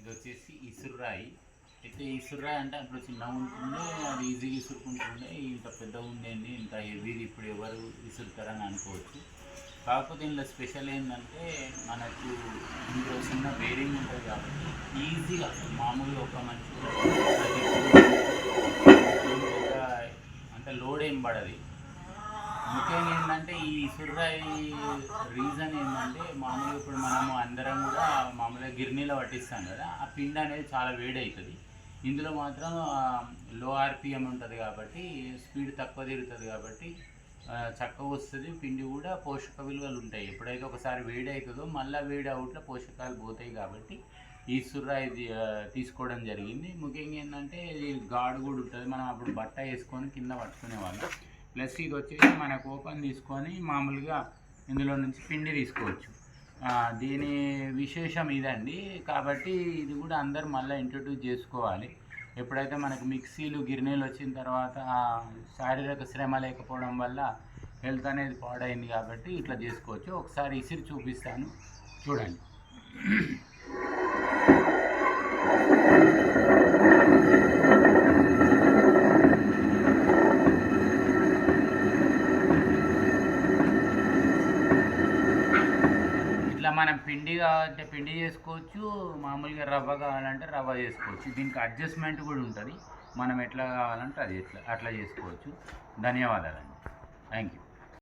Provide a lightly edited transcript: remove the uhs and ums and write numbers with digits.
ఇది వచ్చేసి ఇసురాయి. అయితే ఇసురాయి అంటే అప్పుడు చిన్నగా ఉంటుండే, అది ఈజీగా ఇసురుకుంటుండే. ఇంత పెద్దగా ఉండేది, ఇంత హెవీది ఇప్పుడు ఎవరు ఇసురుతారని అనుకోవచ్చు. కాకపోతే ఇందులో స్పెషల్ ఏంటంటే మనకు ఇందులో చిన్న వేరింగ్ ఉంటుంది కాబట్టి ఈజీగా మామూలుగా ఒక మనిషి అంటే లోడ్ ఏం పడది. ముఖ్యంగా ఏంటంటే ఈ ఇసురాయి రీజన్ ఏంటంటే మామూలుగా ఇప్పుడు మనము అందరం కూడా మామూలుగా గిర్నీలో పట్టిస్తాం కదా, ఆ పిండి అనేది చాలా వేడి అవుతుంది. ఇందులో మాత్రం లో ఆర్పిఎం ఉంటుంది కాబట్టి స్పీడ్ తక్కువ తిరుగుతుంది కాబట్టి చక్కగా వస్తుంది. పిండి కూడా పోషక విలువలు ఉంటాయి. ఎప్పుడైతే ఒకసారి వేడి అవుతుందో మళ్ళీ వేడి అవుట్లో పోషకాలు పోతాయి కాబట్టి ఈ సుర్రాయి తీసుకోవడం జరిగింది. ముఖ్యంగా ఏంటంటే ఇది గాడు కూడా ఉంటుంది. మనం అప్పుడు బట్ట వేసుకొని కింద పట్టుకునే వాళ్ళం. ప్లస్ ఇది వచ్చేసి మనకు ఓపెన్ తీసుకొని మామూలుగా ఇందులో నుంచి పిండి తీసుకోవచ్చు. దీని విశేషం ఇదండి. కాబట్టి ఇది కూడా అందరూ మళ్ళీ ఇంట్రడ్యూస్ చేసుకోవాలి. ఎప్పుడైతే మనకు మిక్సీలు గిర్నీలు వచ్చిన తర్వాత శారీరక శ్రమ లేకపోవడం వల్ల హెల్త్ అనేది పాడైంది కాబట్టి ఇట్లా చేసుకోవచ్చు. ఒకసారి ఇసిరి చూపిస్తాను, చూడండి. ఇట్లా మనం పిండి కావాలంటే పిండి చేసుకోవచ్చు, మామూలుగా రవ్వ కావాలంటే రవ్వ చేసుకోవచ్చు. దీనికి అడ్జస్ట్మెంట్ కూడా ఉంటుంది. మనం ఎట్లా కావాలంటే అది అట్లా చేసుకోవచ్చు. ధన్యవాదాలండి. Thank you.